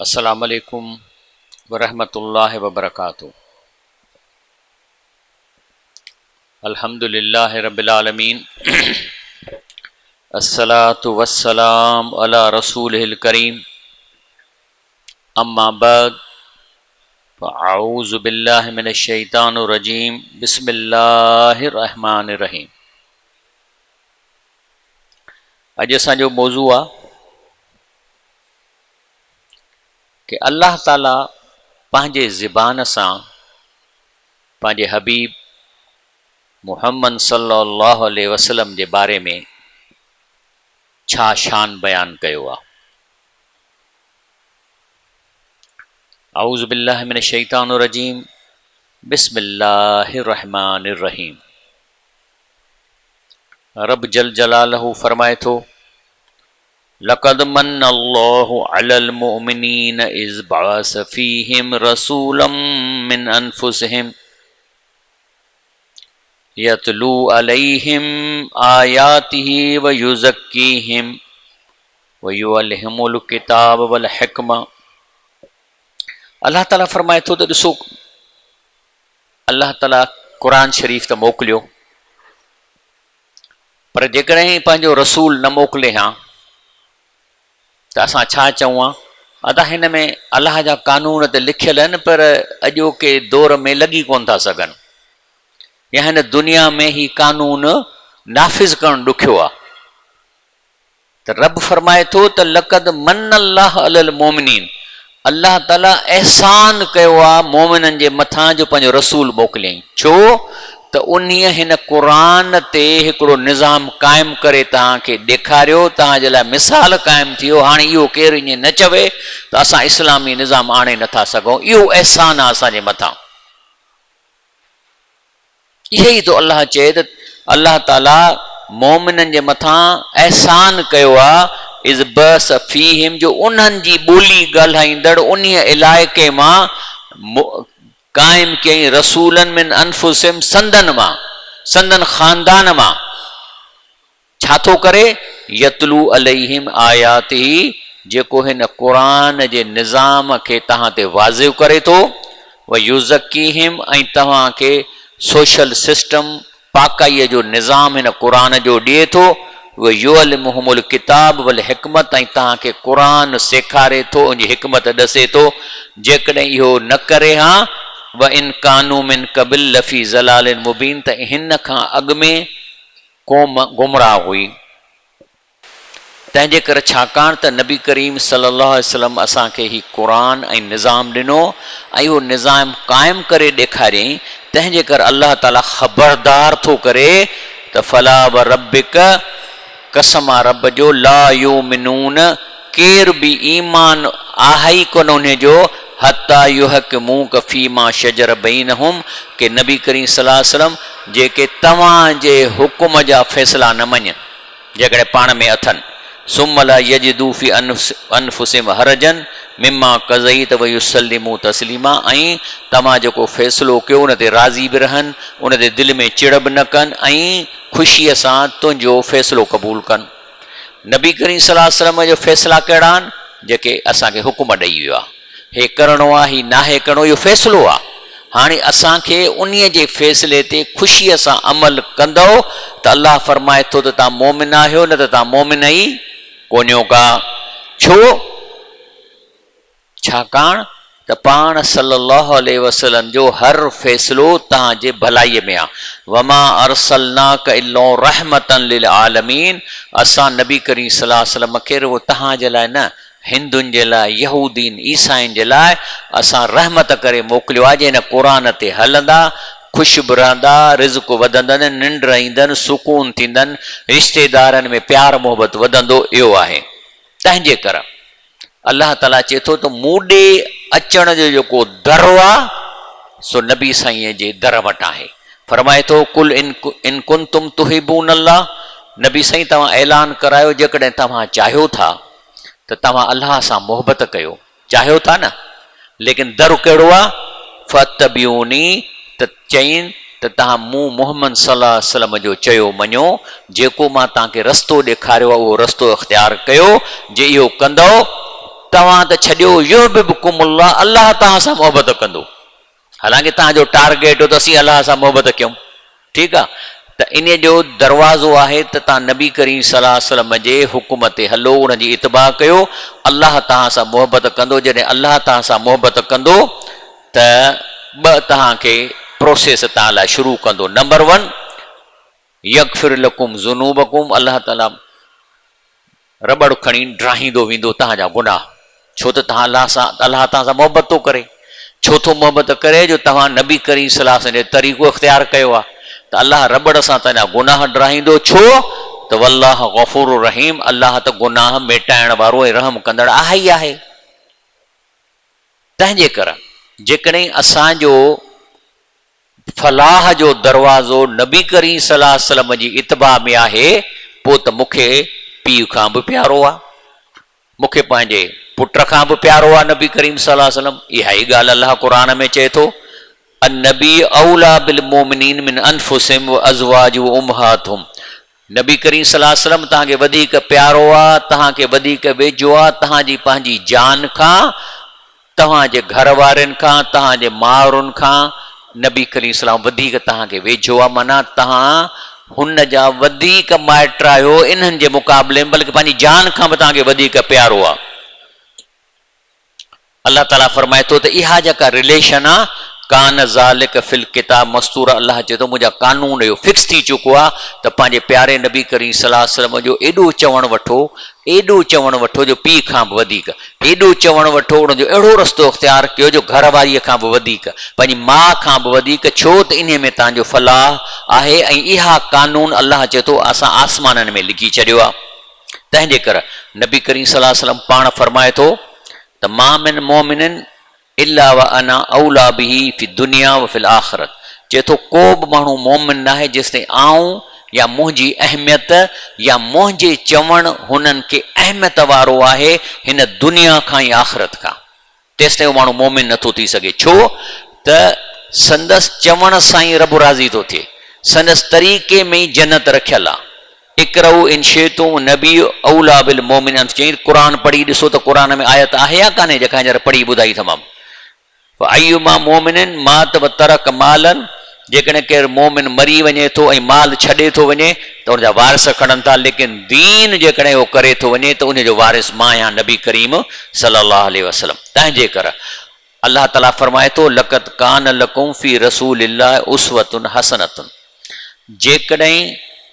السلام علیکم ورحمۃ اللہ وبرکاتہ۔ الحمد للہ رب العالمین، الصلاۃ والسلام علی رسولہ الکریم، اما بعد فاعوذ باللہ من الشیطان الرجیم، بسم اللہ الرحمن الرحیم۔ اج اساں جو موضوع ہے کہ اللہ تعالیٰ پانجے زبان سان پانجے حبیب محمد صلی اللہ علیہ وسلم کے بارے میں چھا شان بیان کیو ہے۔ اعوذ باللہ من الشیطان الرجیم، بسم اللہ الرحمن الرحیم۔ رب جل جلالہ فرمائے تو، لقد من اللہ علی المؤمنین اذ بعث فیہم رسولا من انفسہم یتلو علیہم آیاتہ ویزکیہم ویعلمہم الکتاب والحکمہ۔ اللہ تعالیٰ فرمائے تو ॾिसो، اللہ تعالیٰ قرآن شریف تو موکلیو، پر जेकॾहिं पंहिंजो रसूल न मोकिले हा त असां छा चऊं हा? अदा हिन में अलाह जा कानून त लिखियल आहिनि, पर अॼोके दौर में लॻी कोन था सघनि, या हिन दुनिया में ही कानून नाफ़िज़ करणु ॾुखियो आहे। त रब फरमाए थो त लक़द मन अल्लाह अलल मोमिनीन, अल्लाह ताला एहसान कयो आहे मोमिननि जे मथां जो पंहिंजो रसूल मोकिलियईं। छो त उन्हीअ हिन क़ुरान ते हिकिड़ो निज़ाम क़ाइमु करे तव्हांखे ॾेखारियो, तव्हांजे लाइ मिसाल क़ाइमु थियो। हाणे इहो केरु ईअं न चवे त असां इस्लामी निज़ाम आणे नथा सघूं, इहो अहसान आहे असांजे मथां। इहे ई तो अलाह चए त अलाह ताला मोमिननि जे मथां अहसान कयो आहे। इज़ बस फीहिम, जो उन्हनि जी ॿोली ॻाल्हाईंदड़ उन्हीअ इलाइक़े मां क़ाइम कयईं रसूलन मिन अनफुसिहिम, संदन मां, संदन ख़ानदान मां। छा थो करे? यतलू अलैहिम आयातिही, जेको हिन क़ुरान जे निज़ाम खे तव्हां ते वाज़िह करे थो। व युज़क्कीहिम, ऐं तव्हांखे सोशल सिस्टम पाकाईअ जो निज़ाम हिन क़ुरान जो ॾिए थो। व युअल्लिमुहुमुल किताब वल हिकमत, ऐं तव्हांखे क़ुरान सेखारे थो, उनजी हिकमत ॾसे थो। जेकॾहिं इहो न करे हा, व इन कानू मिन क़बिल लफ़ी ज़लालिन मुबीन, त हिन खां अॻु में क़ौम गुमराह हुई। तंहिंजे करे छाकाणि त नबी करीम सल्लल्लाहु अलैहि वसल्लम असांखे ही क़ुरान ऐं निज़ाम ॾिनो, ऐं उहो निज़ाम क़ाइमु करे ॾेखारियईं। तंहिंजे करे अल्लाह ताला ख़बरदार थो करे त फला व रब्बिक, कसम आहे रब जो, ला युमिनून, केर बि ईमान आहे ई कोन उन जो, हत्ता युहक्किमूक फीमा शजर बैनहुम, के नबी करीम सल्लल्लाहु अलैहि वसल्लम जेके तव्हांजे हुकुम जा फ़ैसिला न मञनि, जेकॾहिं पाण में अथनि। सुम्म ला यजिदू फी अनफुसिहिम हरजन मिम्मा क़ज़ैत व युसल्लिमू तस्लीमा, ऐं तव्हां जेको फ़ैसिलो कयो उन ते राज़ी बि रहनि, उन ते दिलि में चिड़ बि न कनि, ऐं ख़ुशीअ सां तुंहिंजो फ़ैसिलो क़बूल कनि। नबी करीम सल्लल्लाहु अलैहि वसल्लम जो फ़ैसिला कहिड़ा आहिनि? जेके असांखे हुकुम ॾेई वियो आहे, हे करिणो आहे, ही नाहे करिणो, इहो फ़ैसिलो आहे। हाणे असांखे उन्हीअ जे फ़ैसिले ते ख़ुशीअ सां अमल कंदव त अल्लाह फरमाए थो त तव्हां मोमिन आहियो, न त तव्हां मोमिन ई कोन्हियो का। छो? छाकाणि त पाण सल्लल्लाहु अलैहि वसल्लम जो हर फ़ैसिलो तव्हांजे भलाईअ में आहे। वमा अरसलनाक इल्ला रहमतन लिल आलमीन, असां नबी करीम सल्लल्लाहु अलैहि वसल्लम खे रुॻो तव्हांजे लाइ न, हिंदुनि जे लाइ, यहूदीन ईसाइनि जे लाइ असां रहमत करे मोकिलियो आहे। जे हिन क़ुरान ते हलंदा, ख़ुशि बि रहंदा, रिज़्क़ वधंदनि, निंड ईंदनि, सुकून थींदनि, रिश्तेदारनि में प्यार मोहबत वधंदो। इहो आहे। तंहिंजे करे अल्लाह ताला चए थो त मूं ॾे अचण जो जेको दर आहे, सो नबी साईं जे दर वटि आहे। फरमाए थो, कुल इन कुंतुम तुहिबून अल्लाह, नबी साईं तव्हां ऐलान करायो, जेकॾहिं तव्हां चाहियो था त तव्हां अल्लाह सां मोहबत कयो, चाहियो था न, लेकिन दर कहिड़ो आहे? फतबियूनी, त चईं त तव्हां मूं मोहम्मद सल्लल्लाहु अलैहि वसल्लम जो चयो मञो, जेको मां तव्हांखे रस्तो ॾेखारियो आहे उहो रस्तो इख़्तियार कयो। जे इहो कंदव तव्हां त छॾियो युहिब्बुकुमुल्लाह, अल्लाह तव्हां सां मोहबत कंदो। हालांकि तव्हांजो टारगेट हो त असीं अल्लाह सां मोहबत कयूं, ठीकु आहे। त इन जो दरवाज़ो आहे त तव्हां नबी करीम सल्लल्लाहु अलैहि वसल्लम जे हुकुम ते हलो, उनजी इतबा कयो, अल्लाह तव्हां सां मोहबत कंदो। जॾहिं अल्लाह तव्हां सां मोहबत कंदो त ॿ तव्हांखे प्रोसेस तव्हां लाइ शुरू कंदो। नंबर 1, यगफिर लकुम ज़ुनूबकुम, अल्लाह ताला रबड़ खणी ड्राहींदो वेंदो तव्हांजा गुनाह। छो त तव्हां अल्लाह तव्हां सां मोहबत थो करे। छो थो मोहबत करे? जो तव्हां नबी करीम सल्लल्लाहु अलैहि वसल्लम जो तरीक़ो इख़्तियार कयो आहे। त अल्लाह रबड़ सां तव्हांजा गुनाह ड्राहींदो। छो त वल्लाह गफ़ूर रहीम, अल्लाह त गुनाह मेटाइण वारो ऐं रहम कंदड़ आहे ई आहे। तंहिंजे करे जेकॾहिं असांजो फलाह जो दरवाज़ो नबी करीम सल्लल्लाहु अलैहि वसल्लम जी इतबा में आहे, पोइ त मूंखे पीउ खां बि प्यारो आहे, मूंखे पंहिंजे पुट खां बि प्यारो आहे नबी करीम सल्लल्लाहु अलैहि वसल्लम। इहा ई ॻाल्हि अल्लाह क़ुरान में चए थो, अन्नबी औला बिल मोमिनीन मिन अनफुसिहिम व अज़वाजुहु उम्महातुहुम। नबी करीम सल्लल्लाहु अलैहि वसल्लम तव्हांखे वधीक प्यारो आहे, तव्हांखे वधीक वेझो आहे तव्हांजी पंहिंजी जान खां, तव्हांजे घर वारनि खां, तव्हांजे माउरुनि खां। नबी करीम सलाम वधीक तव्हांखे वेझो आहे, माना तव्हां हुन जा वधीक माइट आहियो इन्हनि जे मुक़ाबले में, बल्कि पंहिंजी जान खां बि तव्हांखे वधीक प्यारो आहे। अल्लाह ताला फरमाए थो त इहा जेका रिलेशन आहे, कान ज़ालिक फिल किताब मस्तूर, अल्लाह चए थो मुंहिंजा कानून इहो फिक्स थी चुको आहे त पंहिंजे प्यारे नबी करीम सल्लल्लाहु अलैहि वसल्लम जो एॾो चवणु वठो जो पीउ खां बि वधीक, एॾो चवणु वठो उनजो अहिड़ो रस्तो इख़्तियार कयो जो घर वारीअ खां बि वधीक, पंहिंजी माउ खां बि वधीक। छो त इन में तव्हांजो फलाह आहे ऐं इहा कानून अल्लाह चए थो असां आसमाननि में लिखी छॾियो आहे। तंहिंजे करे नबी करीम सल्लल्लाहु अलैहि वसल्लम पाण फरमाए थो त मा मिन मोमिनिन इल्ला व अना औला बिही फी दुनिया व फिल आख़िरत। चए थो को बि माण्हू मोमिन न आहे जेसिताईं आऊं या मुंहिंजी अहमियत या मुंहिंजे चवणु हुननि खे अहमियत वारो आहे हिन दुनिया खां ऐं आख़िरत खां, तेसिताईं उहो माण्हू मोमिन नथो थी सघे। छो त संदसि चवण सां ई रब राज़ी थो थिए, संदसि तरीक़े में ई जन्नत रखियल आहे। इकरऊ इन शेतूं नबी औला बिल मोमिन चई, क़ुर पढ़ी ॾिसो त क़ुर में आयत आहे या कान्हे जेका हींअर पढ़ी ॿुधाई तमामु। अयुमा मोमिनन मात व तरक मालन, जेकॾहिं केरु मोमिन मरी वञे थो ऐं माल छॾे थो वञे त हुनजा वारिस खणनि था, लेकिन दीन जेकॾहिं उहो करे थो वञे त उनजो वारिस मां या नबी करीम सल्लल्लाहु अलैहि वसल्लम। तंहिंजे करे अल्लाह ताला फरमाए थो लक़द कान लकुम फी रसूलिल्लाहि उस्वतुन हसनतुन, जेकॾहिं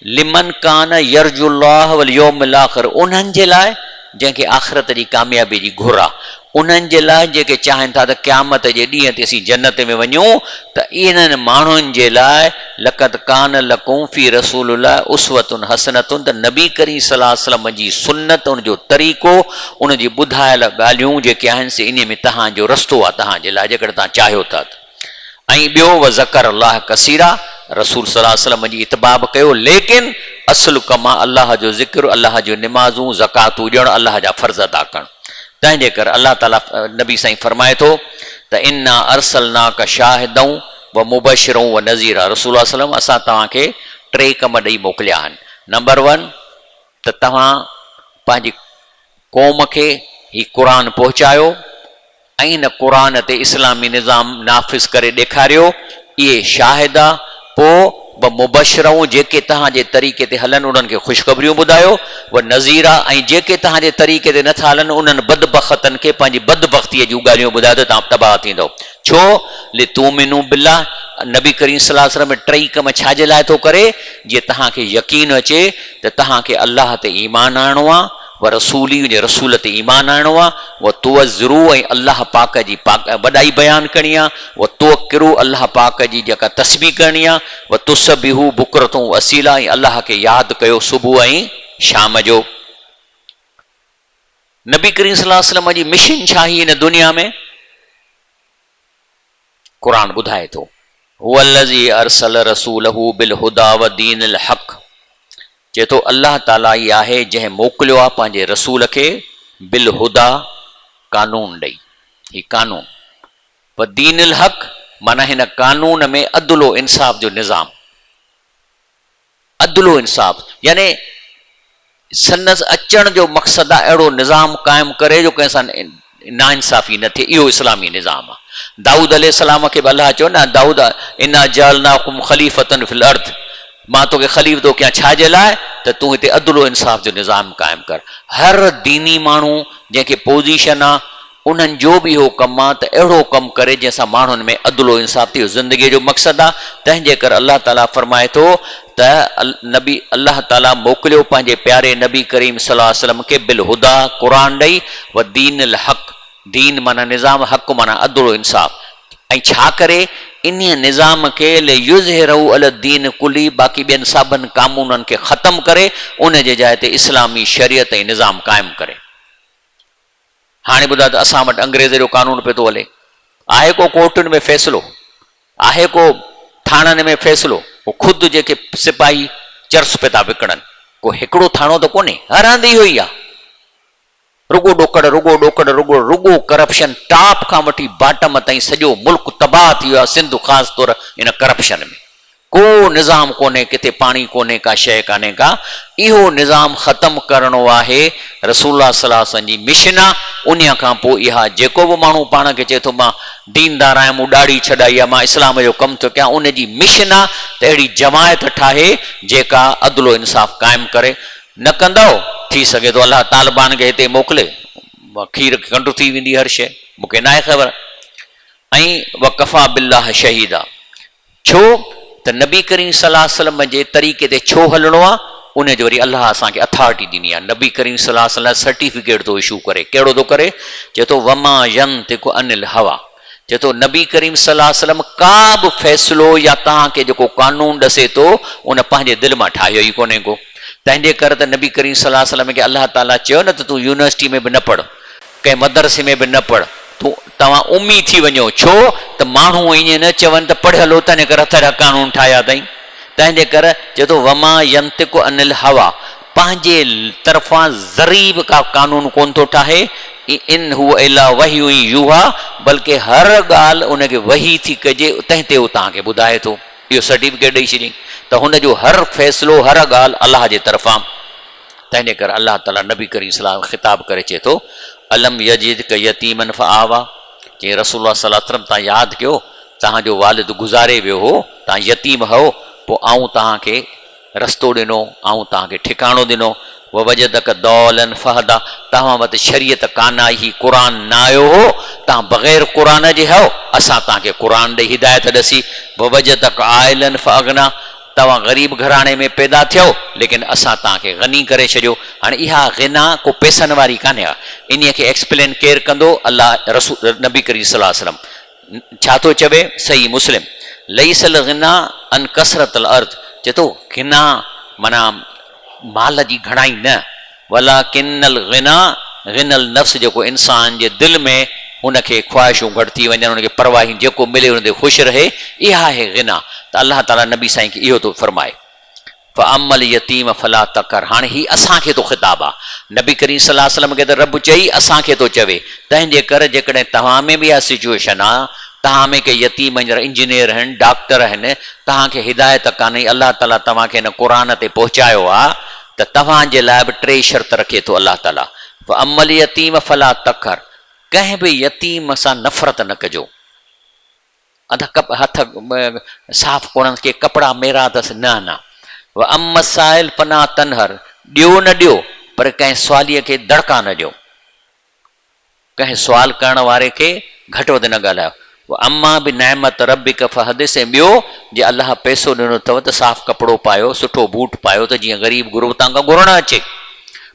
लिमन कान यरजुल्लाह वल यौमिल आख़िर, उन्हनि जे लाइ जंहिंखे आख़िरत जी कामयाबी जी घुर आहे, उन्हनि जे लाइ जेके चाहिनि था त क़यामत जे ॾींहं ते असीं जन्नत में वञूं, त इन्हनि माण्हुनि जे लाइ लक़द कान लकुम फी रसूलिल्लाहि उस्वतुन हसनतुन, त नबी करीम सल्लल्लाहु अलैहि वसल्लम जी सुन्नत, उनजो तरीक़ो, उनजी ॿुधायल ॻाल्हियूं जेके आहिनि से इन में तव्हांजो रस्तो आहे तव्हांजे लाइ, जेकॾहिं तव्हां चाहियो था त। ऐं ॿियो व ज़कर अल्लाह कसीरा, रसूल सल्लल्लाहु अलैहि वसल्लम जी इतबा बि कयो, लेकिन असुल कम आहे अल्लाह जो ज़िक्र, अल्लाह जो निमाज़ूं ज़कातूं ॾियणु, अल्लाह जा फ़र्ज़ अदा करणु। तंहिंजे करे अल्लाह ताला नबी साईं फरमाए थो त इन्ना अरसलनाक शाहिदऊं व मुबशिरूं व नज़ीरा, रसूल सल्लम असां तव्हांखे 3 कम ॾेई मोकिलिया आहिनि। नंबर 1 त तव्हां पंहिंजी क़ौम खे ही क़ुर पहुचायो ऐं हिन क़ुर ते इस्लामी निज़ाम नाफ़िज़ करे ॾेखारियो, इहे शाहिद आहे। पोइ व मुबशिरूं, जेके तव्हांजे तरीक़े ते हलनि उन्हनि खे ख़ुशख़बरियूं ॿुधायो, व नज़ीरा, ऐं जेके तव्हांजे तरीक़े ते नथा हलनि उन्हनि बदबख़्तनि खे पंहिंजी बदबख़्तीअ जूं ॻाल्हियूं ॿुधायो त तव्हां तबाह थींदो। छो लितूमिनू बिल्लाह, नबी करीम सल्लल्लाहु अलैहि वसल्लम 3 कम छाजे लाइ थो करे? जीअं तव्हांखे यकीन अचे त तव्हांखे अल्लाह ते ईमान आणणो आहे, व रसूली जे रसूल ते ईमान आणणो आहे, व तुअज़्ज़िरू, ऐं अल्लाह पाक जी वॾाई बयानु करणी आहे, व तुअक्किरू, अल्लाह पाक जी जेका तस्बीह करणी आहे, व तुसब्बिहू बुकरतूं असीला, ऐं अल्लाह खे यादि कयो सुबुह ऐं शाम जो। नबी करीम सल्लल्लाहु अलैहि वसल्लम जी मिशन छा ही हिन दुनिया में? क़ुर ॿुधाए थो हुवल्लज़ी अरसल रसूलहू बिल हुदा व दीनिल हक़, चए थो अल्लाह ताला ई आहे जंहिं मोकिलियो आहे पंहिंजे रसूल खे बिल हुदा, कानून ॾेई, ही कानून, व दीनिल हक़, माना हिन कानून में अदलो इंसाफ़ जो निज़ाम, अदलो इंसाफ़, यानी संदसि अचण जो मक़सदु आहे अहिड़ो निज़ाम क़ाइमु करे जो कंहिं सां नाइंसाफ़ी न थिए, इहो इस्लामी निज़ाम आहे। दाऊद अलैहिस्सलाम खे बि अलाह चयो न, दाऊद इन्ना जअलनाकुम ख़लीफ़तन फिल अर्द, मां तोखे ख़लीफ़ थो कयां छाजे लाइ, त तूं हिते अदलो इंसाफ़ जो निज़ाम क़ाइमु कर। हर दीनी माण्हू जंहिंखे पोज़ीशन आहे उन्हनि जो बि इहो कमु आहे त अहिड़ो कमु करे जंहिंसां माण्हुनि में अदलो इंसाफ़ थिए, ज़िंदगीअ जो मक़सदु आहे। तंहिंजे करे अलाह ताला फरमाए थो त नबी अलाह ताला मोकिलियो पंहिंजे प्यारे नबी करीम सल्लल्लाहु अलैहि वसल्लम खे बिल हुदा, क़ुरान ॾेई, व दीन अल हक़, दीन माना निज़ाम, हक़ माना अदलो इंसाफ़। ऐं छा करे इन निज़ाम खे युज़हिरहु अल दीन कुली, बाक़ी ॿियनि सभिनि कानूननि खे ख़तमु करे उन जे जाइ ते इस्लामी शरीयत ऐं निज़ाम क़ाइमु करे। हाणे ॿुधा त असां वटि अंग्रेज़ जो कानून पियो थो हले, आहे को कोर्टुनि में फ़ैसिलो, आहे को थाणनि में फ़ैसिलो, को ख़ुदि जेके सिपाही चर्स पिया था विकिणनि, को हिकिड़ो थाणो त कोन्हे, हर हंधि इहो ई आहे, रुगो ॾोकड़ रुगो ॾोकड़ रुगो रुगो करप्शन, टॉप खां वठी बाटम ताईं सॼो मुल्क तबाह थी वियो आहे, सिंध ख़ासि तौर इन करप्शन में। को निज़ाम कोन्हे, किथे पाणी कोन्हे, का शइ कान्हे का। इहो निज़ाम ख़तमु करणो आहे, रसूलुल्लाह सल्लल्लाहु अलैहि वसल्लम जी मिशन आहे। उन खां पोइ इहा जेको बि माण्हू पाण खे चए थो मां दीनदार आहियां, मूं ॾाढ़ी छॾाई आहे, मां इस्लाम जो कमु थो कयां, उन जी मिशन आहे त अहिड़ी जमायत ठाहे जेका अदलो इंसाफ़ क़ाइमु करे। न कंदव, थी सघे थो अलाह तालिबान खे हिते मोकिले, खीर कंडु थी वेंदी हर शइ, मूंखे न आहे ख़बर। ऐं वकफ़ा बिल्लाह शहीदा, छो त नबी करीम सल्लल्लाहु अलैहि वसल्लम जे तरीक़े ते छो हलणो आहे, उन जो वरी अलाह असांखे अथॉरिटी ॾिनी आहे। नबी करीम सल्लल्लाहु अलैहि वसल्लम सर्टिफिकेट थो इशू करे, कहिड़ो थो करे, चए थो वमा यंतिकु अनिल हवा, चए थो नबी करीम सल्लल्लाहु अलैहि वसल्लम का बि फ़ैसिलो या तव्हांखे जेको कानून ॾसे थो उन पंहिंजे दिलि मां ठाहियो ई कोन्हे को। तंहिंजे करे त नबी करीम सल्लल्लाहु अलैहि वसल्लम खे अलाह ताला चयो न त तूं यूनिवर्सिटी में बि न पढ़, कंहिं मदरसे में बि न पढ़, तव्हां उम्मी थी वञो, छो त माण्हू ईअं न चवनि त पढ़ियल हो तंहिंजे करे हथ जा कानून ठाहिया अथई। तंहिंजे करे चए थो वमा यंतिकु अनिल हवा, पंहिंजे तरफ़ां ज़री बि का कानून कोन थो ठाहे, इन हू इला वही हुई यूहा, बल्कि हर ॻाल्हि उनखे वही थी कजे, तंहिं ते उहो तव्हांखे ॿुधाए थो। इहो सर्टिफिकेट ॾेई छॾियईं त हुनजो हर फ़ैसिलो, हर ॻाल्हि अलाह जे तरफ़ां। तंहिंजे करे अलाह ताला नबी करीम सल्लल्लाहु अलैहि वसल्लम ख़िताब करे चए थो अलम यजिदक यतीमन फआवा, चई रसूलुल्लाह सल्लल्लाहु अलैहि वसल्लम तव्हां यादि कयो तव्हांजो वालिद गुज़ारे वियो हो, तव्हां यतीम हो, पोइ आऊं तव्हांखे रस्तो ॾिनो, आऊं तव्हांखे ठिकाणो ॾिनो। ववजदक दौलन फहदा, तव्हां वटि शरीयत कान आई, ही क़ुर न आयो हो, तव्हां बग़ैर क़ुर जे हो, असां तव्हांखे क़ुर ॾेई हिदायत ॾसी। ववजदक आइलन फअगना, तव्हां ग़रीब घराणे में पैदा थियो लेकिन असां तव्हांखे गनी करे छॾियो। हाणे इहा गिना को पैसनि वारी कान्हे, इन खे एक्सप्लेन केरु कंदो, अलाह रसूल नबी करीम सल्लल्लाहु अलैहि वसल्लम छा थो चवे, सही मुस्लिम, लईसल गिना अन कसरतल अर्द, चए थो गिना माना माल जी घणाई न, वला किनल गिना गिनल नफ्स, जेको इंसान जे दिलि में हुनखे ख्वाहिशूं घटि थी वञनि, हुनखे परवाही जेको मिले हुन ते ख़ुशि रहे, इहा आहे गिना। त अलाह ताला नबी साईं खे इहो थो फरमाए, फ़अमल यतीम फला तकर। हाणे ही असांखे थो ख़िताब आहे, नबी करीम सल्लल्लाहु अलैहि वसल्लम खे त रब चई, असांखे थो चवे। तंहिंजे करे जेकॾहिं तव्हां में बि इहा सिचुएशन आहे, तव्हां में के यतीम इंजीनियर आहिनि, डॉक्टर आहिनि, तव्हांखे हिदायत कान्हे, अलाह ताला तव्हांखे हिन क़ुर ते पहुचायो आहे, त तव्हांजे लाइ बि टे शर्त रखे थो अलाह ताला। फ़अमल यतीम फला तकर, कंहिं बि यतीम सां नफ़रत न कजो, हथ साफ़ कोन्हनि के कपिड़ा मेरा अथसि, न न। व अम साइल पना तनहर, ॾियो न ॾियो पर कंहिं सवालीअ खे दड़का न ॾियो, कंहिं सुवाल करण वारे खे घटि वधि न ॻाल्हायो। व अम्मा बि नेमत रबिक फहदिस, ऐं ॿियो जे अलाह पैसो ॾिनो अथव त साफ़ कपिड़ो पायो, सुठो बूट पायो, त जीअं ग़रीब गुरूब तव्हां खां घुरणु अचे।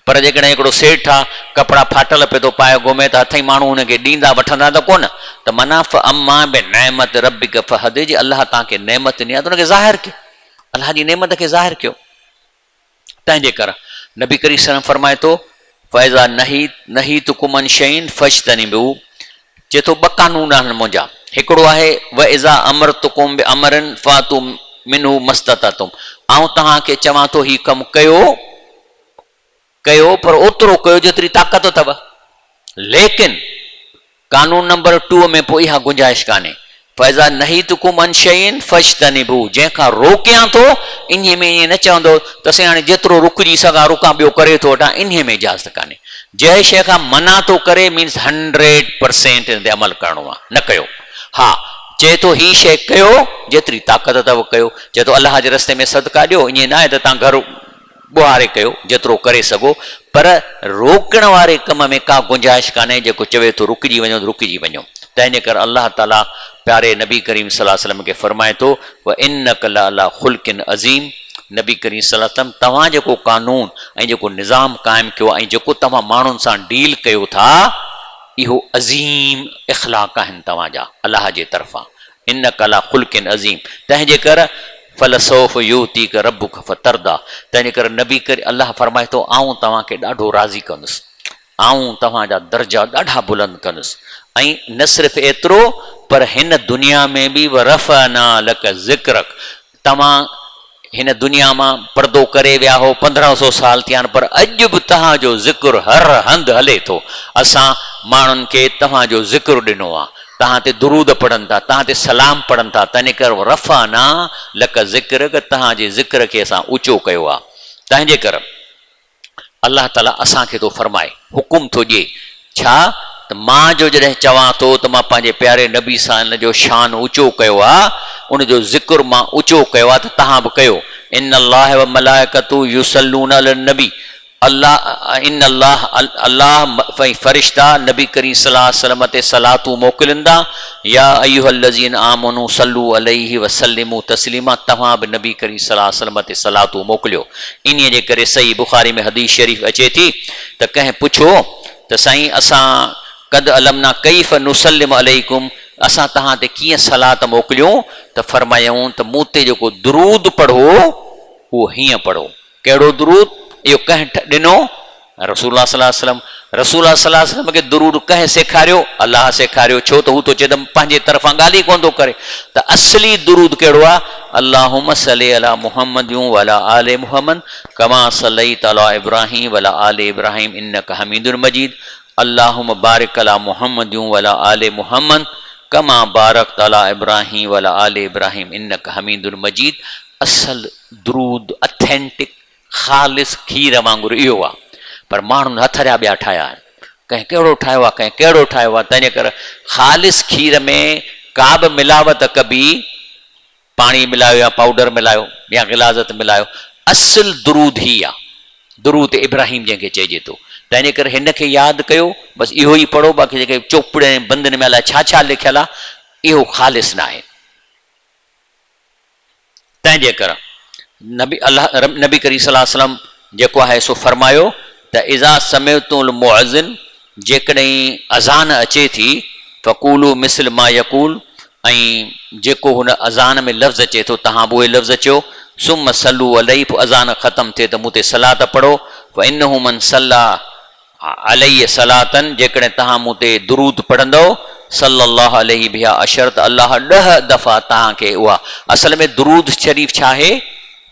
पर जेकॾहिं हिकिड़ो सेठ आहे, कपिड़ा फाटल पे थो पाए घुमे, त हथ ई माण्हू हुनखे ॾींदा वठंदा त कोन, त मना अम्मा बि नेमत रबिक फहदिस, जे अलाह तव्हांखे नेमत ॾिनी आहे त हुनखे ज़ाहिर कयो, अलाह जी नेमत खे ज़ाहिर कयो। तंहिंजे करे नबी करीम सल्लल्लाहु अलैहि वसल्लम फरमाए थो फ़ैज़ा नही तुकुमन शइन फज्तनिबू, चए थो ॿ कानून आहिनि मुंहिंजा, हिकिड़ो आहे व इज़ा अमर तुकुम बि अमरन फातू मिनहू मस्ततुम, ऐं तव्हांखे चवां थो ही कमु कयो कयो, पर ओतिरो कयो जेतिरी ताक़त अथव। लेकिन कानून नंबर 2 में पोइ इहा गुंजाइश कान्हे, फैज़ा नहीतुकुम अन शयइन फज्तनिबू, जंहिंखां रोकियां थो इन में ईअं न चवंदो त असां हाणे जेतिरो रुकिजी सघां रुकां, ॿियो करे थो वठां, इन में इजाज़त कान्हे। जंहिं शइ खां मना थो करे मीन्स 100% इन ते अमल करिणो आहे, न कयो। हा चए थो ही शइ कयो, जेतिरी ताक़त अथव कयो। चए थो अलाह जे रस्ते में सदका ॾियो, ईअं न आहे त तव्हां घर ॿुहारे कयो, जेतिरो करे सघो, पर रोकण वारे कम में का गुंजाइश कान्हे। जेको चवे थो रुकिजी वञो त रुकिजी वञो। तंहिंजे करे अलाह ताला प्यारे नबी करीम सल्लल्लाहु अलैहि वसल्लम खे फरमाए थो व इन्नक लअला खुल्किन अज़ीम। नबी करीम सल्लल्लाहु अलैहि वसल्लम तव्हां जेको कानून ऐं जेको निज़ाम क़ाइमु कयो ऐं जेको तव्हां माण्हुनि सां डील कयो था, इहो अज़ीम इख़लाक़ आहिनि तव्हांजा अलाह जे तरफ़ां। इन्नक लअला खुल्किन अज़ीम। तंहिंजे करे फलसौफ युतीक रब्बुक फतरदा। तंहिंजे करे नबी करे अलाह फरमाए थो आऊं तव्हांखे ॾाढो राज़ी कंदुसि, आऊं तव्हांजा दर्जा ॾाढा बुलंद कंदुसि। ऐं न सिर्फ़ु एतिरो पर हिन दुनिया में बि रफ़अना लक ज़िक्रक, तव्हां हिन दुनिया मां पर्दो करे विया हो, 1500 साल थिया आहिनि, पर अॼु बि तव्हांजो ज़िक्र हर हंधि हले थो। असां माण्हुनि खे तव्हांजो ज़िक्र ॾिनो आहे, तव्हां ते दुरूद पढ़नि था, तव्हां ते सलाम पढ़नि था। तंहिंजे करे रफ़अना लक ज़िक्रक, तव्हांजे ज़िक्र खे असां ऊचो कयो आहे। तंहिंजे करे अलाह ताला असांखे थो फरमाए, हुकुम थो ॾिए छा त मां जो जॾहिं चवां थो त मां पंहिंजे प्यारे नबी सां इन जो शान ऊचो कयो आहे, उनजो ज़िक्र मां ऊचो कयो आहे, त तव्हां बि कयो। इन अल्लाह व मलाइकतु युसल्लून अलन नबी, अल्लाह इन अल्लाह अल्लाह फ़रिश्ता नबी करीम सल्लल्लाहु अलैहि वसल्लम ते सलातूं मोकिलींदा। या अय्युहल्लज़ीन आमनू सल्लू अलैहि वसल्लिमू तस्लीमा, तव्हां बि नबी करीम सल्लल्लाहु अलैहि वसल्लम ते सलातूं मोकिलियो। इन जे करे सही बुखारी में हदीस शरीफ़ अचे थी त कंहिं पुछो त साईं असां कद अलमना कैफ़ नुसल्लिम अलैकुम, असां तव्हां ते कीअं सलात मोकिलियूं, त फरमायूं त मूं ते जेको दुरूद पढ़ो उहो हीअं पढ़ो। कहिड़ो दुरूद? इहो कंहिं ॾिनो? रसूलुल्लाह सल्लल्लाहु अलैहि वसल्लम। रसूलुल्लाह सल्लल्लाहु अलैहि वसल्लम खे दुरूद कंहिं सेखारियो? अलाह सेखारियो। छो त हू तो चए त पंहिंजे तरफ़ां ॻाल्हि ई कोन थो करे। त असली दुरूद कहिड़ो आहे? अल्लाहुम्मा सल्ली अला मुहम्मदिन व अला आले मुहम्मद कमा सल्लैता अला इब्राहीम व अला आले इब्राहीम इन्नका हमीदुन मजीद। अल्लाहुम्मा बारिक अला मुहम्मदिन व अला आले मुहम्मद कमा बारकता अला इब्राहीम व अला आले इब्राहीम इन्नका हमीदुन मजीद। असल दुरूद ऑथेंटिक ख़ालिस खीर वांगुरु इहो आहे, पर माण्हुनि हथ जा ॿिया ठाहिया आहिनि। कंहिं कहिड़ो ठाहियो आहे, कंहिं कहिड़ो ठाहियो आहे। तंहिंजे करे ख़ालिस खीर में का बि मिलावट कबी, पाणी मिलायो या पाउडर मिलायो या गिलाज़त मिलायो, असुल दुरूद ई आहे, दुरूद इब्राहिम जंहिंखे चइजे थो। तंहिंजे करे हिन खे यादि कयो, बसि इहो ई पढ़ो। बाक़ी जेके चोपड़े ऐं बंदनि में अलाए छा छा लिखियलु आहे, इहो ख़ालिस न आहे। तंहिंजे करे नबी करीम सल्लल्लाहु अलैहि वसल्लम जेको आहे सो फरमायो त इज़ा समिअतुल मुअज़्ज़िन, जेकॾहिं अज़ान अचे थी, फ़क़ूलू मिस्ल मा यक़ूल, ऐं जेको हुन अज़ान में लफ़्ज़ अचे थो तव्हां बि उहे लफ़्ज़ चयो। सुम्म सल्लू अलैहि, पोइ अज़ान ख़तमु थिए त मूं ते सलात पढ़ो। फ़इन्नहु मन सल्ला अलैहि सलातन, जेकॾहिं तव्हां मूं ते दुरूद पढ़ंदव, सल्लल्लाहु अलैहि बिहा अशर, त अलाह 10 दफ़ा तव्हांखे उहा। असल में दुरूद शरीफ़ छा आहे?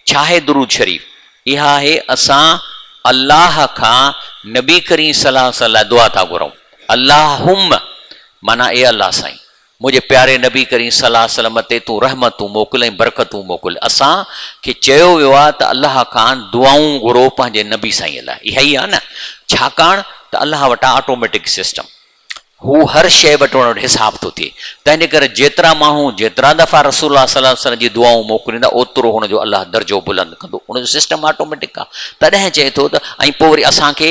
छा आहे दुरूद शरीफ़? इहा आहे असां अल्लाह खां नबी करीम सल्लल्लाहु अलैहि वसल्लम दुआ था घुरूं। अल्लाहुम्म माना ए अल्लाह साईं, मुंहिंजे प्यारे नबी करीम सल्लल्लाहु अलैहि वसल्लम ते तूं रहमतूं मोकिल ऐं बरकतूं मोकिल। असांखे चयो वियो आहे त अल्लाह खां दुआऊं घुरो पंहिंजे नबी साईं लाइ। इहा ई आहे न, छाकाणि त अल्लाह वटां ऑटोमेटिक सिस्टम, हू हर शइ वटि वटि हिसाब थो थिए। तंहिंजे करे जेतिरा माण्हू जेतिरा दफ़ा रसूलुल्लाह सल्लल्लाहु अलैहि वसल्लम जी दुआऊं मोकिलींदा, ओतिरो हुनजो अल्लाह दर्जो बुलंद कंदो। हुनजो सिस्टम ऑटोमेटिक आहे। तॾहिं चए थो त ऐं पोइ वरी असांखे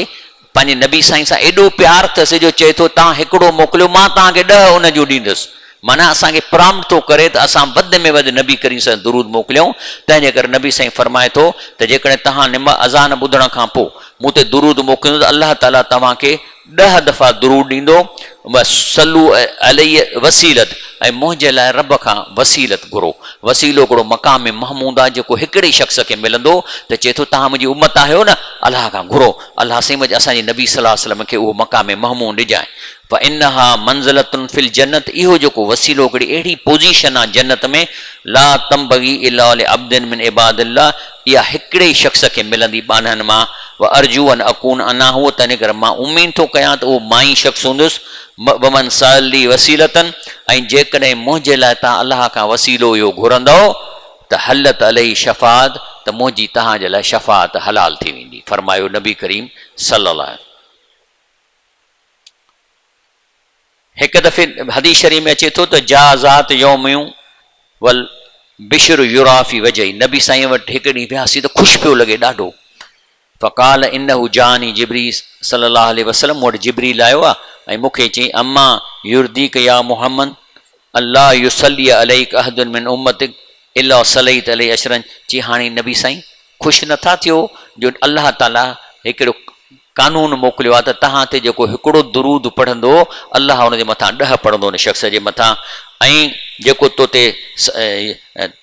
पंहिंजे नबी साईं सां एॾो प्यारु अथसि जो चए थो तव्हां हिकिड़ो मोकिलियो, मां तव्हांखे 10 उन जूं ॾींदुसि। माना असांखे प्राम्प्ट थो करे त असां वधि में वधि नबी करीम सां दुरूद मोकिलियूं। तंहिंजे करे नबी साईं फरमाए थो त जेकॾहिं तव्हां अज़ान ॿुधण खां पोइ मूं ते दुरूद मोकिलियो त अल्लाह ताला तव्हांखे 10 दफ़ा दुरूद ॾींदो। सल्लू अलैहि वसीलत, ऐं मुंहिंजे लाइ रब खां वसीलत घुरो। वसीलो हिकिड़ो मक़ाम महमूद आहे जेको हिकिड़े शख़्स खे मिलंदो। त चए थो तव्हां मुंहिंजी उम्मत आहियो न, अलाह खां घुरो, अलाह साईं वटि असांजे नबी सल्लल्लाहु अलैहि वसल्लम खे उहो मक़ाम महमूद ॾिजांइ। फ इन्हा मंज़िलतुन फिल जन्नत, इहो जेको वसीलो हिकिड़ी अहिड़ी पोज़ीशन आहे जन्नत में, ला तंबगी इल्ला लिअब्दिन मिन इबादिल्लाह, इहा हिकिड़े ई शख़्स खे मिलंदी बाननि मां। व अर्जू अन अकून अना हुओ, तंहिं करे मां उमीद थो कयां त उहो मां ई शख़्स हूंदुसि। वमन साली वसीलतन, ऐं जेकॾहिं मुंहिंजे लाइ तव्हां अलाह खां वसीलो इहो घुरंदव त हलत अलही शफ़ात, त मुंहिंजी तव्हांजे लाइ शफ़ात हलाल थी वेंदी। फरमायो नबी करीम सल्लल्लाहु अलैहि। हिकु दफ़े हदीस शरीफ़ में अचे थो त जाज़ात यौमियूं वल बिशर युराफ़ी वजई, नबी साईं वटि हिकु ॾींहुं वियासीं त ख़ुशि पियो लॻे ॾाढो। फ़क़ाल इन्नहु जानी जिबरी सल्लल्लाहु अलैहि वसल्लम, मूं वटि जिबरील आयो आहे ऐं मूंखे चई अम्मा युर्दीक या मुहम्मद अल्लाह युसल्ली अलैक अहदुन मिन उम्मतिक इल्ला सलैत अलैहि अशरन, चई हाणे नबी साईं ख़ुशि नथा थियो जो अल्लाह ताला हिकिड़ो कानून मोकिलियो आहे त तव्हां ते जेको हिकिड़ो दुरूद पढ़ंदो अल्लाह हुनजे मथां 10 पढ़ंदो उन शख़्स जे मथां, ऐं जेको तोते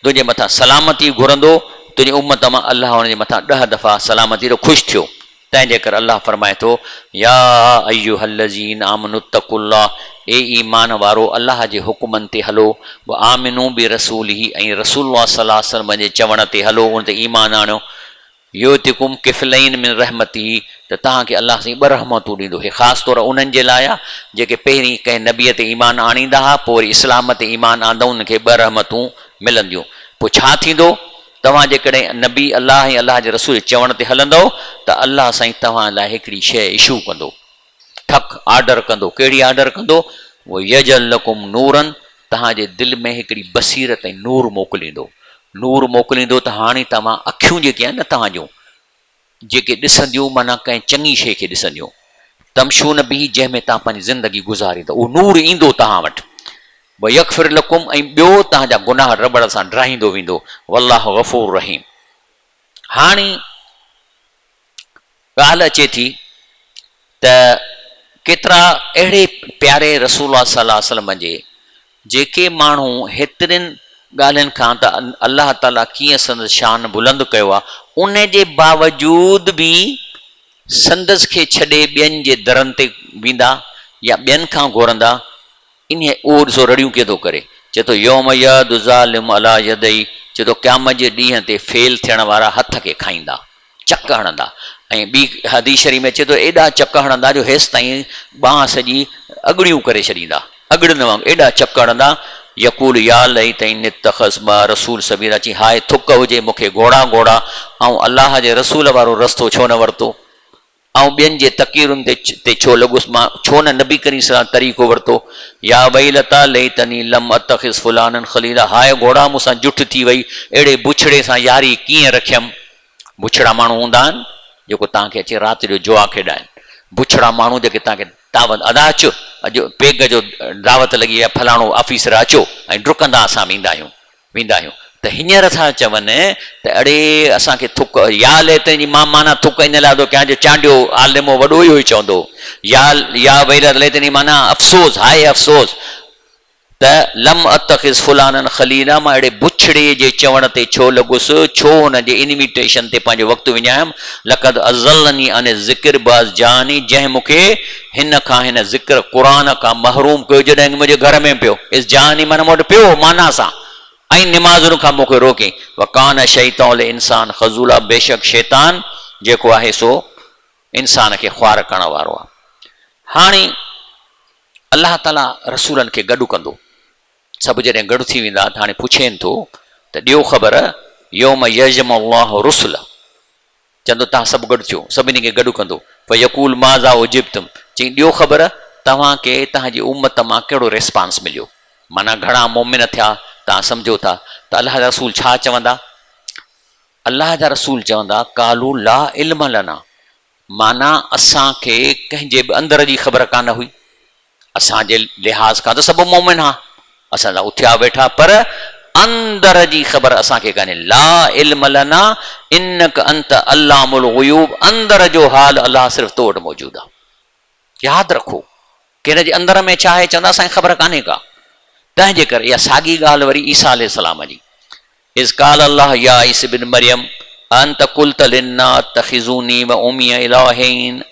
तुंहिंजे मथां सलामती घुरंदो तुंहिंजी उम्मत मां अल्लाह हुनजे मथां 10 दफ़ा सलामती जो ख़ुशि थियो। तंहिंजे करे अल्लाह फरमाए थो या अय्युहल्लज़ीन आमनुत्तकुल्लाह, ए ईमान वारो अल्लाह जे हुकुमनि ते हलो, व आमिनू बि रसूलिही, ऐं रसूलुल्लाह सल्लल्लाहु अलैहि वसल्लम जे चवण ते हलो, उन ते ईमान आणियो। युतिकुम किफ़लैन मिन रहमती, त तव्हांखे अल्लाह साईं 2 रहमतूं ॾींदो। हे ख़ासि तौर उन्हनि जे लाइ आहे जेके पहिरीं कंहिं नबीअ ते ईमान आणींदा हुआ, पोइ वरी इस्लाम ते ईमान आंदा, उनखे 2 रहमतूं मिलंदियूं। पोइ छा थींदो, तव्हां जेकॾहिं नबी अल्लाह ऐं अल्लाह जे रसूल चवण ते हलंदव त अल्लाह साईं तव्हां लाइ हिकिड़ी शइ इशू कंदो, ठक आर्डर कंदो। कहिड़ी आर्डर कंदो, वो यजल लकुम नूरन, तव्हांजे दिलि में हिकिड़ी बसीरत ऐं नूर मोकिलींदो। नूर मोकिलींदो त हाणे तव्हां अखियूं जेके आहिनि न तव्हांजूं जेके ॾिसंदियूं, माना कंहिं चङी शइ खे ॾिसंदियूं, तमशून बि जंहिंमें तव्हां पंहिंजी ज़िंदगी गुज़ारींदो, उहो नूर ईंदो तव्हां वटि। व यगफिर लकुम, ऐं ॿियो तव्हांजा गुनाह रबड़ सां ड्राहींदो वेंदो। वल्लाहु गफ़ूर रहीम। हाणे ॻाल्हि अचे थी त केतिरा अहिड़े प्यारे रसूलुल्लाह सल्लल्लाहु अलैहि वसल्लम जे जेके माण्हू हेतिरनि ॻाल्हियुनि खां त अल्लाह ताला कीअं संदसि शान बुलंद कयो आहे, उन जे बावजूद बि संदसि खे छॾे ॿियनि जे दरनि ते वेंदा या ॿियनि खां घुरंदा। इन उहो ॾिसो रड़ियूं कीअं थो करे, चए थो यौम यदु ज़ालिम अला यदई, चए थो क़यामत जे ॾींहं ते फेल थियण वारा हथ खे खाईंदा, चक हणंदा। ऐं ॿी हदीस शरीफ़ में चए थो एॾा चक हणंदा जो हेसि ताईं बांह सॼी अॻड़ियूं करे छॾींदा, अॻड़नि वांगुरु एॾा चक हणंदा। यकूल या लई ताईं नितख़स बा रसूल सबीरा, चई हाय थुक हुजे मूंखे घोड़ा घोड़ा, ऐं अल्लाह जे रसूल वारो रस्तो छो न वरितो, ऐं ॿियनि जे तकीरुनि ते छो लॻुसि, मां छो न नबी करीम सां तरीक़ो वरितो। या वैलता लई तनी लम अतख़िस फुलानन ख़लीला, हाय घोड़ा मूंसां जुठ थी वई, अहिड़े बुछड़े सां यारी कीअं रखियमि। बुछड़ा माण्हू हूंदा आहिनि जेको तव्हांखे अचे राति जो जुआ खेॾाइनि, बुछड़ा माण्हू जेके तव्हांखे दावत अदा अचो अॼु पेग जो दावत लॻी आहे फलाणो ऑफिसर अचो, ऐं डुकंदा असां वेंदा आहियूं। त हींअर था चवनि त अड़े असांखे थुक या ले तुंहिंजी मां माना थुक इन लाइ थो कयां जो चांडियो आलिमो वॾो इहो ई चवंदो, या वई ले तुंहिंजी माना अफ़सोस, हाय अफ़सोस त लम अतख़िस फुलानन ख़लीला, मां अहिड़े बुछड़े जे चवण ते छो लॻुसि, छो हुन जे इन्विटेशन ते पंहिंजो वक़्तु विञायमि। लक़द अज़लनी अन ज़िक्र बाज़ जानी, जंहिं मूंखे हिन खां हिन ज़िक्र क़ुरान खां महरूम कयो जॾहिं मुंहिंजे घर में पियो। इस जानी माना मूं वटि पियो माना सां, ऐं निमाज़ुनि खां मूंखे रोके। वकान शैतान इंसान ख़ज़ूला, बेशक शैतान जेको आहे सो इंसान खे ख्वार करण वारो आहे। हाणे अल्लाह ताला रसूलनि खे गॾु कंदो, सभु जॾहिं गॾु थी वेंदा त हाणे पुछेनि थो त ॾियो ख़बर यौम यजमअल्लाहु रुसुल, चवंदो तव्हां सभु गॾु थियो, सभिनी खे गॾु कंदो। पोइ यकूल माज़ा उजिब्तुम, चई ॾियो ख़बर तव्हांखे तव्हांजी उम्मत मां कहिड़ो रिस्पांस मिलियो, माना घणा मोमिन थिया तव्हां सम्झो था। त अल्लाह जा रसूल छा चवंदा, अल्लाह जा रसूल चवंदा कालू ला इल्म लना, माना असांखे कंहिंजे बि अंदर जी ख़बर कान हुई, असांजे लिहाज़ खां त सभु मोमिन हा, असांजा उथिया वेठा, पर अंदर जी ख़बर असांखे कान्हे। ला इल्म लना इन्नक अंत अल्लामुल ग़ुयूब, अंदर जो हाल अल्लाह सिर्फ़ु तो वटि मौजूदु आहे। यादि रखो कि हिन जे अंदर में छा आहे, चवंदा असांखे ख़बर कान्हे का। तंहिंजे करे इहा साॻी ॻाल्हि वरी ईसा अलैहिस्सलाम जी, इज़ क़ाल अल्लाह या ईसा इब्न मरियम अंत कुल्त लिन्नास तखिज़ूनी व उम्मी इलाहैन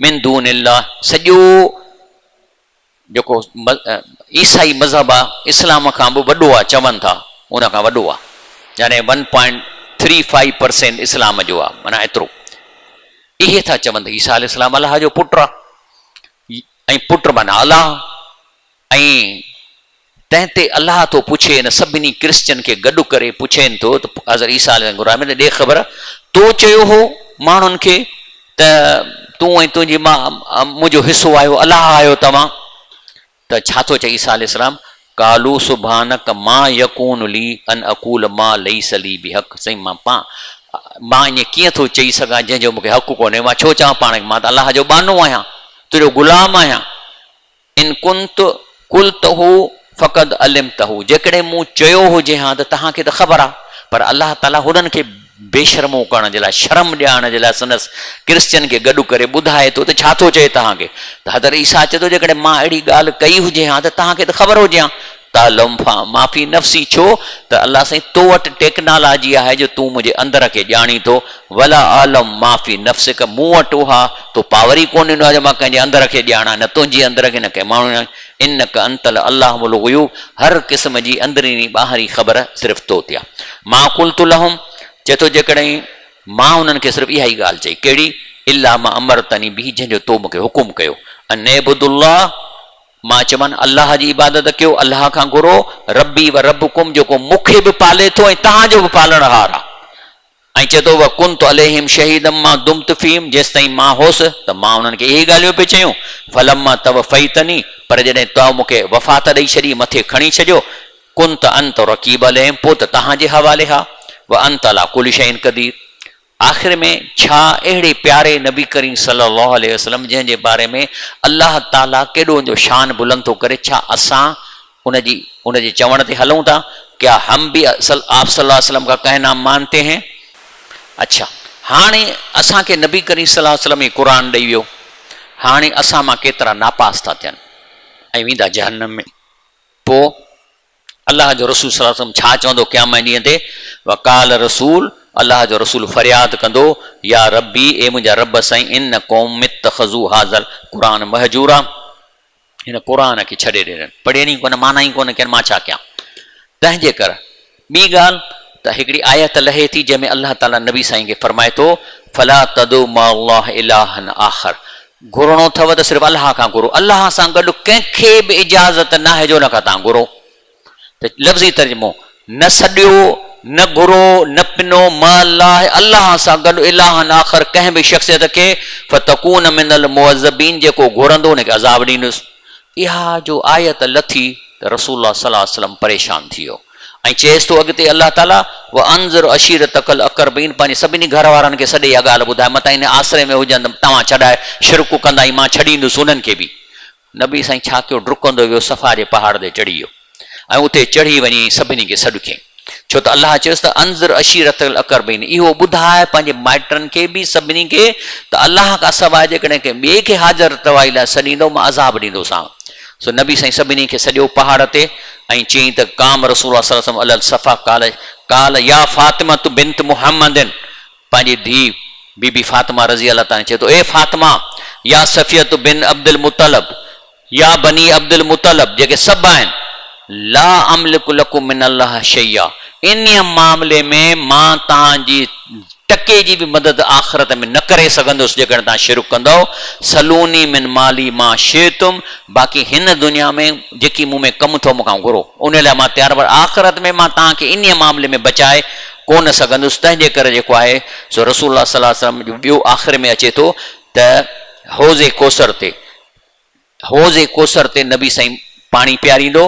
मिन दूनिल्लाह। सॼो जेको ईसाई मज़हब आहे इस्लाम खां बि वॾो आहे, चवनि था उन खां वॾो आहे, यानी 1.35% इस्लाम जो आहे, माना एतिरो। इहे था चवनि त ईसा अलैहिस्सलाम अलाह जो पुटु आहे, ऐं पुटु माना अलाह। ऐं तंहिं ते अलाह थो पुछे न सभिनी क्रिश्चन खे गॾु करे पुछेनि थो त हज़रत ईसा अलैहिस्सलाम ॾे ख़बर, तो चयो हो माण्हुनि खे त तूं ऐं तुंहिंजी मां मुंहिंजो हिसो आहियो, अलाह आहियो तव्हां। त छा थो चए ईसा अलैहिस्सलाम, कालू सुभानक मां यकून ली अन अकूल मां लैस ली बिहक़। साईं मां ईअं कीअं थो चई सघां जंहिंजो मूंखे हक़ु कोन्हे, मां छो चवां पाण खे, मां त अलाह जो बानो आहियां, तुंहिंजो ग़ुलाम आहियां। इन कुंत कुल्तहु फ़क़द अलिमतहु, जेकॾहिं मूं चयो हुजे हा त तव्हांखे त ख़बर आहे। पर अलाह ताला हुननि खे बेशर्मो करण जे लाइ, शर्म ॾियारण जे लाइ संदसि क्रिश्चन खे गॾु करे ॿुधाए थो त छा थो चए तव्हांखे। त हज़रत ईसा चए थो जेकॾहिं मां अहिड़ी ॻाल्हि कई हुजे हा त तव्हांखे त ख़बर हुजे हा। तालम माफ़ी नफ़्सी, छो त अलाह साईं तो वटि टेक्नोलॉजी आहे जो तूं मुंहिंजे अंदर खे ॼाणी थो। वला आलम माफ़ी नफ़्सिक, मूं वटि उहा तो पावर ई कोन ॾिनो आहे जो मां कंहिंजे अंदर खे ॼाणा, न तुंहिंजे अंदर खे, न कंहिं माण्हू। इनक अंतल अलाह मुल हुयूं, हर क़िस्म जी अंदरीनी ॿाहिरी ख़बर सिर्फ़ु तो थिया। मां कुल्तु लहुम, चए थो जेकॾहिं मां हुननि खे सिर्फ़ु इहा ई ॻाल्हि चई, कहिड़ी, इला मां अमरतनी बि, जंहिंजो तो मूंखे हुकुम कयो, अनेबुदुल्लाह, मां चवनि अलाह जी इबादत कयो, अलाह खां घुरो, रब्बी व रब्बुकुम, जेको मूंखे बि पाले थो ऐं तव्हांजो बि पालणहार आहे। ऐं चए थो व कुंत अलैहिम शहीदम मां दुमत फीम, जेसि ताईं मां होसि त मां हुननि खे इहे ॻाल्हियूं पिए चयूं। फलम्मा तवफ़ैतनी, पर जॾहिं तव्हां मूंखे वफ़ात ॾेई छॾी, मथे खणी छॾियो, कुंत अंत रक़ीब अलैहिम, पोइ त तव्हांजे हवाले हा, व अंत अला कुल्लि शैइन क़दीर। आख़िर में छा अहिड़े प्यारे नबी करीम सल्लल्लाहु अलैहि वसल्लम जंहिंजे बारे में अलाह ताला केॾो जो शान बुलंद थो करे, छा असां उनजे चवण ते हलूं था? क्या हम भी आप सल्लल्लाहु अलैहि वसल्लम का कहना मानते हैं? अच्छा, हाणे असांखे नबी करीम सल्लल्लाहु अलैहि वसल्लम क़ुर ॾेई वियो, हाणे असां मां केतिरा नापास था थियनि ऐं वेंदा जहन्नम में। पोइ अलाह जो रसूल सल्लल्लाहु अलैहि वसल्लम छा चवंदो क़यामत ॾींहं ते? वकाल रसूल, अलाह जो रसूल फरियाद कंदो, या रब्बी, ए मुंहिंजा रब साईं, इन क़ौम इत्तख़ज़ू हाज़ल क़ुरान महजूरा, हिन क़ुर खे छॾे ॾिननि, पढ़ियनि ई कोन, माना ई कोन कनि, मां छा कयां? तंहिंजे करे ॿी ॻाल्हि त हिकिड़ी आयत लहे थी जंहिंमें अलाह ताला नबी साईं खे फरमाए थो, फला तदु मअल्लाह इलाहन आख़र, घुरणो अथव त सिर्फ़ु अलाह खां घुरो, अलाह सां गॾु कंहिंखे बि इजाज़त न आहे जो हुन खां तव्हां घुरो। त लफ़्ज़ी तर्जुमो, न सॾियो, न घुरो, न पिनो, अल्लाह, अलाह सां गॾु इलाहन आख़र कंहिं बि शख़्सियत खे, फतकून मिनल मुअज़्ज़बीन, जेको घुरंदो हुनखे अज़ाब ॾींदुसि। इहा जो आयत लथी त रसूलुल्लाह सल्लल्लाहु अलैहि वसल्लम परेशान थी वियो ऐं चएसि थो अॻिते अलाह ताला, व अंज़िर अशीरतकल अक़रबीन, पंहिंजे सभिनी घर वारनि खे सॼे इहा ॻाल्हि ॿुधाए, मतां इन आसिरे में हुजनि त तव्हां छॾाए शिरक कंदा, मां छॾींदुसि उन्हनि खे बि। नबी साईं छा कयो, डुकंदो वियो, सफ़ा जे पहाड़ ते चढ़ी वियो ऐं उते चढ़ी वञी सभिनी खे सॾु कयईं, छो त अलाह चयोसि त अंज़िर अशीरतकल अक़रबीन, इहो ॿुधाए पंहिंजे माइटनि खे बि सभिनी खे त अलाह खां सवाइ जेकॾहिं कंहिं ॿिए खे हाज़िर तवाई लाइ सॾींदो, मां अज़ाब ॾींदोसांव। सो नबी साईं सभिनी खे सॼो पहाड़ ते ऐं चयईं त काम रसूलुल्लाह सल्लल्लाहु अलैहि वसल्लम अलल सफ़ा काल या फातिमा तु बिन्त मुहम्मदिन, पंहिंजी धीउ बीबी फातिमा रज़ी अल्लाह ताला चए थो, ए फातिमा, या सफ़ियत बिन अब्दुल मुतलब, या बनी अब्दुल मुतलब, जेके सभु आहिनि, ला अमलिकु लकुम मिनल्लाह शैया, इन मामले में मां तव्हांजी टके जी बि मदद आख़िरत में न करे सघंदुसि जेकॾहिं तव्हां शिरक कंदो। सलूनी मिन माली मां शेतुम, बाक़ी हिन दुनिया में जेकी मूं में कमु थो मूंखां घुरो, उन लाइ मां तयारु, पर आख़िरत में मां तव्हांखे इन मामले में बचाए कोन सघंदुसि। तंहिंजे करे जेको आहे सो रसूलुल्लाह सल्लल्लाहु अलैहि वसल्लम जो ॿियो आख़िर में अचे थो त हौज़े कौसर ते नबी साईं पाणी पियारींदो,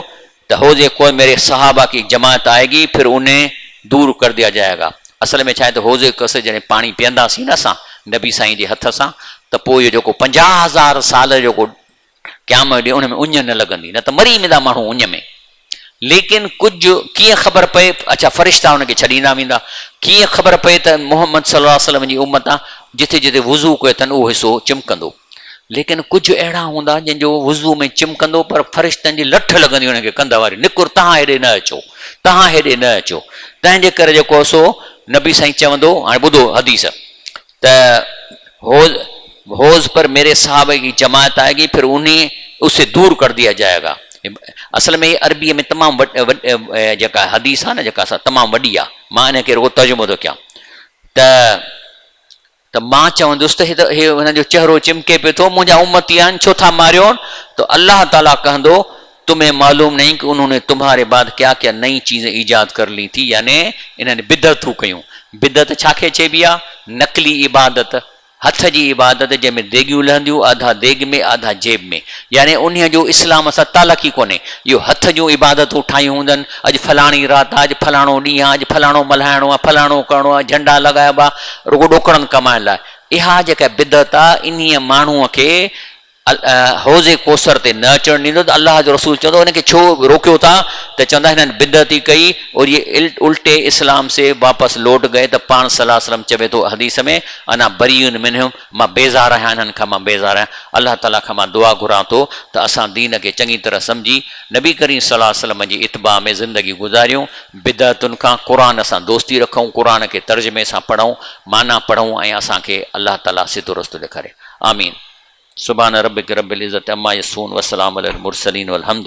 त हौज़े कोई मेरे सहाबा की जमात आएगी, फिर उन्हें दूर कर दिया जाएगा। असल में छा आहे त हौज़े कौसर जॾहिं पाणी पीअंदासीं न असां नबी साईं जे हथ सां, त पोइ इहो जेको 50,000 साल जेको क़यामत ॾींहुं उन में उञ न लॻंदी, न त मरी वेंदा माण्हू उञ में। लेकिन कुझु कीअं ख़बर पए, अच्छा फ़रिश्ता हुनखे छॾींदा वेंदा, कीअं ख़बर पए त मोहम्मद सल्लल्लाहु अलैहि वसल्लम जी उम्मत आहे, जिथे जिथे वुज़ू कयो अथनि उहो हिसो चिमकंदो। लेकिन कुझु अहिड़ा हूंदा जंहिंजो वुज़ू में चिमकंदो, पर फ़रिश्तनि जी लठ लॻंदी हुनखे कंध वारी, निकुर, तव्हां हेॾे न अचो, तव्हां हेॾे न अचो। तंहिंजे करे जेको सो नबी साईं चवंदो, हाणे ॿुधो हदीस त होज पर मेरे साहब की जमात आएगी, फिर उन्हें उसे दूर कर दिया जाएगा। असल में अरबीअ में तमामु जेका हदीस आहे न, जेका असां तमामु वॾी आहे, मां इन खे रुगो तर्जुमो थो कयां त मां चवंदुसि त हे हुनजो चेहरो चिमके पियो थो, मुंहिंजा उम्मती आहिनि, छो था मारियो? तो अल्लाह ताला कहंदो तुम्हें मालूम नहीं कि उन्होंने तुम्हारे बाद क्या क्या नई चीजें ईजाद कर ली थी, यानी इन्हनि बिदतूं कयूं। बिदत छाखे चइबी आहे? नकली इबादत, हथ जी इबादत, जंहिंमें देगियूं लहंदियूं, आधा देग में आधा जेब में, यानी उन जो इस्लाम सां तालुक ई कोन्हे। इहो हथ जूं इबादतूं ठाहियूं हूंदनि, अॼु फलाणी राति आहे, अॼु फलाणो ॾींहुं आहे, अॼु फलाणो मल्हाइणो आहे, फलाणो करिणो आहे, झंडा लॻाइबा रुगो ॾोकड़नि कमाइण लाइ। इहा जेका बिदत आहे, इन्हीअ माण्हूअ खे हौज़े कोसर ते न अचणु ॾींदो। त अलाह जो रसूल चवंदो हिनखे छो रोकियो था? त चवंदा हिननि बिदत ई कई और ये उल्टे इस्लाम से वापसि लौट गए। त पाण सल्लल्लाहु अलैहि वसल्लम चवे थो हदीस में, अना बरीउन मिनहुम, मां बेज़ार आहियां हिननि खां, मां बेज़ार आहियां। अलाह ताला खां मां दुआ घुरां थो त असां दीन खे चङी तरह सम्झी नबी करीम सल्लल्लाहु अलैहि वसल्लम जी इत्बा में ज़िंदगी गुज़ारियूं, बिदतुनि खां क़ुरान सां दोस्ती रखूं, क़ुरान खे तर्जुमे सां पढ़ूं, माना पढ़ूं, ऐं असांखे अलाह ताला सिधो रस्तो ॾेखारे। आमीन। सुभान रब्बिक रब्बिल इज़्ज़ति अम्मा यसिफून, वस्सलामु अलल मुरसलीन, वल्हम्दुलिल्लाह।